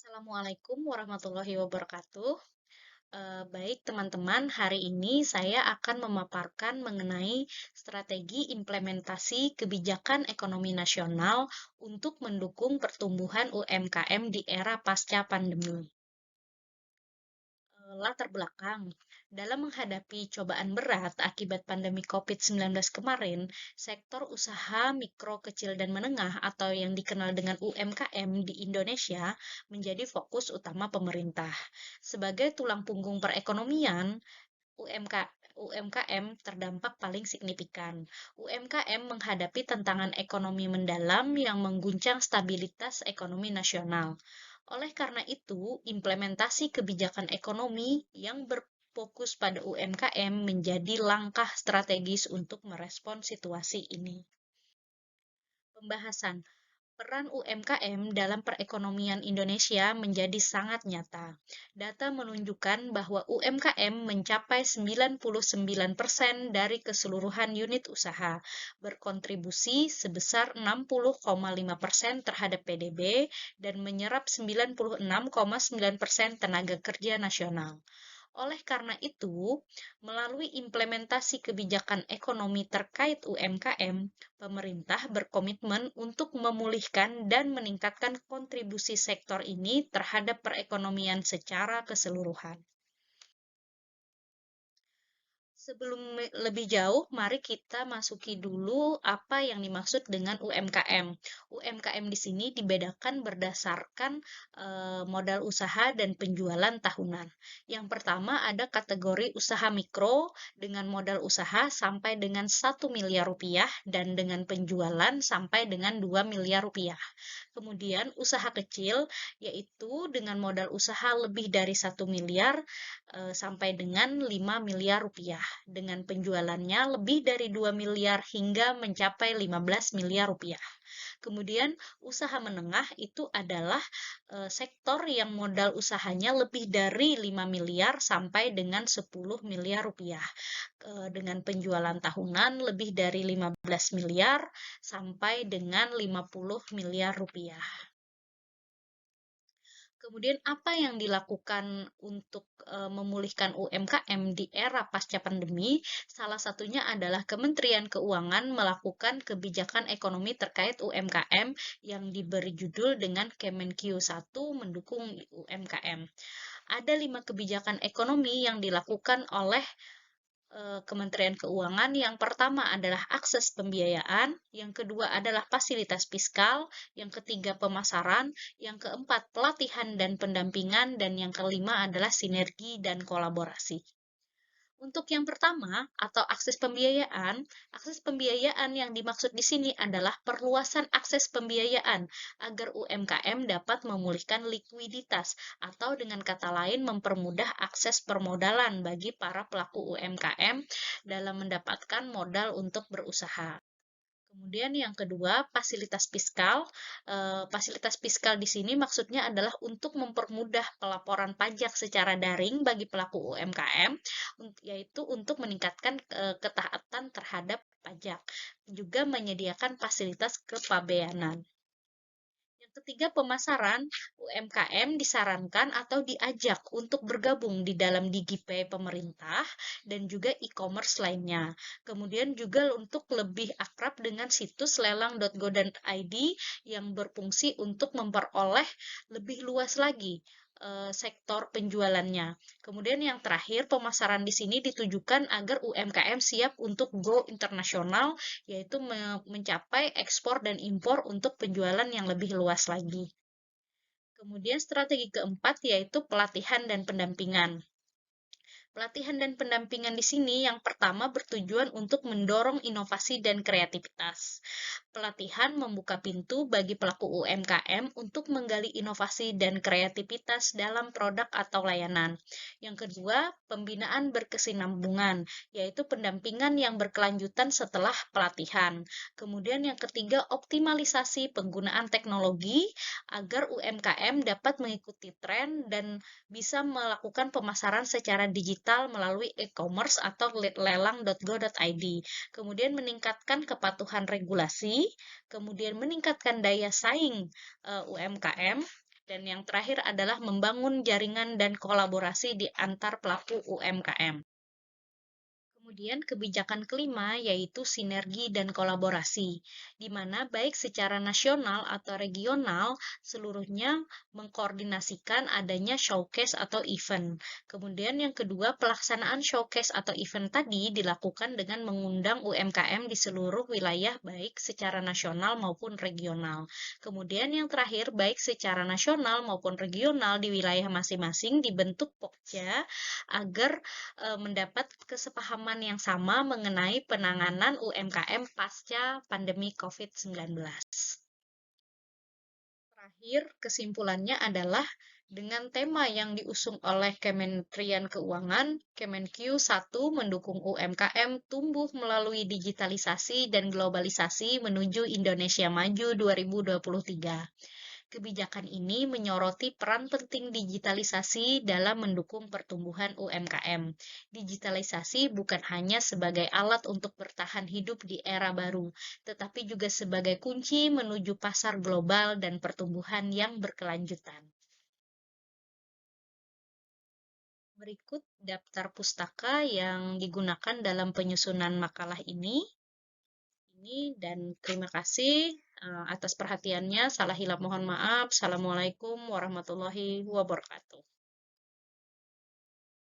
Assalamualaikum warahmatullahi wabarakatuh. Baik teman-teman, hari ini saya akan memaparkan mengenai strategi implementasi kebijakan ekonomi nasional untuk mendukung pertumbuhan UMKM di era pasca pandemi. Latar belakang, dalam menghadapi cobaan berat akibat pandemi COVID-19 kemarin, sektor usaha mikro, kecil, dan menengah atau yang dikenal dengan UMKM di Indonesia menjadi fokus utama pemerintah. Sebagai tulang punggung perekonomian, UMKM terdampak paling signifikan. UMKM menghadapi tantangan ekonomi mendalam yang mengguncang stabilitas ekonomi nasional. Oleh karena itu, implementasi kebijakan ekonomi yang berfokus pada UMKM menjadi langkah strategis untuk merespon situasi ini. Pembahasan peran UMKM dalam perekonomian Indonesia menjadi sangat nyata. Data menunjukkan bahwa UMKM mencapai 99% dari keseluruhan unit usaha, berkontribusi sebesar 60,5% terhadap PDB dan menyerap 96,9% tenaga kerja nasional. Oleh karena itu, melalui implementasi kebijakan ekonomi terkait UMKM, pemerintah berkomitmen untuk memulihkan dan meningkatkan kontribusi sektor ini terhadap perekonomian secara keseluruhan. Sebelum lebih jauh, mari kita masuki dulu apa yang dimaksud dengan UMKM. UMKM di sini dibedakan berdasarkan modal usaha dan penjualan tahunan. Yang pertama ada kategori usaha mikro dengan modal usaha sampai dengan 1 miliar rupiah dan dengan penjualan sampai dengan 2 miliar rupiah. Kemudian usaha kecil yaitu dengan modal usaha lebih dari 1 miliar sampai dengan 5 miliar rupiah dengan penjualannya lebih dari 2 miliar hingga mencapai 15 miliar rupiah. Kemudian usaha menengah itu adalah sektor yang modal usahanya lebih dari 5 miliar sampai dengan 10 miliar rupiah dengan penjualan tahunan lebih dari 15 miliar sampai dengan 50 miliar rupiah. Kemudian apa yang dilakukan untuk memulihkan UMKM di era pasca pandemi? Salah satunya adalah Kementerian Keuangan melakukan kebijakan ekonomi terkait UMKM yang diberi judul dengan Kemenq 1 mendukung UMKM. Ada 5 kebijakan ekonomi yang dilakukan oleh Kementerian Keuangan. Yang pertama adalah akses pembiayaan, yang kedua adalah fasilitas fiskal, yang ketiga pemasaran, yang keempat pelatihan dan pendampingan, dan yang kelima adalah sinergi dan kolaborasi. Untuk yang pertama, atau akses pembiayaan yang dimaksud di sini adalah perluasan akses pembiayaan agar UMKM dapat memulihkan likuiditas atau dengan kata lain mempermudah akses permodalan bagi para pelaku UMKM dalam mendapatkan modal untuk berusaha. Kemudian yang kedua, fasilitas fiskal. Fasilitas fiskal di sini maksudnya adalah untuk mempermudah pelaporan pajak secara daring bagi pelaku UMKM, yaitu untuk meningkatkan ketaatan terhadap pajak, juga menyediakan fasilitas kepabeanan. Yang ketiga, pemasaran. UMKM disarankan atau diajak untuk bergabung di dalam DigiPay pemerintah dan juga e-commerce lainnya. Kemudian juga untuk lebih akrab dengan situs lelang.go.id yang berfungsi untuk memperoleh lebih luas lagi sektor penjualannya. Kemudian yang terakhir, pemasaran di sini ditujukan agar UMKM siap untuk go internasional, yaitu mencapai ekspor dan impor untuk penjualan yang lebih luas lagi. Kemudian strategi keempat yaitu pelatihan dan pendampingan. Pelatihan dan pendampingan di sini yang pertama bertujuan untuk mendorong inovasi dan kreativitas. Pelatihan membuka pintu bagi pelaku UMKM untuk menggali inovasi dan kreativitas dalam produk atau layanan. Yang kedua, pembinaan berkesinambungan, yaitu pendampingan yang berkelanjutan setelah pelatihan. Kemudian yang ketiga, optimalisasi penggunaan teknologi agar UMKM dapat mengikuti tren dan bisa melakukan pemasaran secara digital melalui e-commerce atau lelang.go.id. Kemudian meningkatkan kepatuhan regulasi, kemudian meningkatkan daya saing UMKM, Dan yang terakhir adalah membangun jaringan dan kolaborasi di antar pelaku UMKM. Kemudian kebijakan kelima yaitu sinergi dan kolaborasi, di mana baik secara nasional atau regional seluruhnya mengkoordinasikan adanya showcase atau event. Kemudian yang kedua, pelaksanaan showcase atau event tadi dilakukan dengan mengundang UMKM di seluruh wilayah baik secara nasional maupun regional. Kemudian yang terakhir, baik secara nasional maupun regional di wilayah masing-masing dibentuk Pokja agar mendapat kesepahaman yang sama mengenai penanganan UMKM pasca pandemi COVID-19. Terakhir, kesimpulannya adalah dengan tema yang diusung oleh Kementerian Keuangan, Kemenq 1 mendukung UMKM tumbuh melalui digitalisasi dan globalisasi menuju Indonesia Maju 2023. Kebijakan ini menyoroti peran penting digitalisasi dalam mendukung pertumbuhan UMKM. Digitalisasi bukan hanya sebagai alat untuk bertahan hidup di era baru, tetapi juga sebagai kunci menuju pasar global dan pertumbuhan yang berkelanjutan. Berikut daftar pustaka yang digunakan dalam penyusunan makalah ini. Dan terima kasih atas perhatiannya. Salah hilap mohon maaf. Assalamualaikum warahmatullahi wabarakatuh.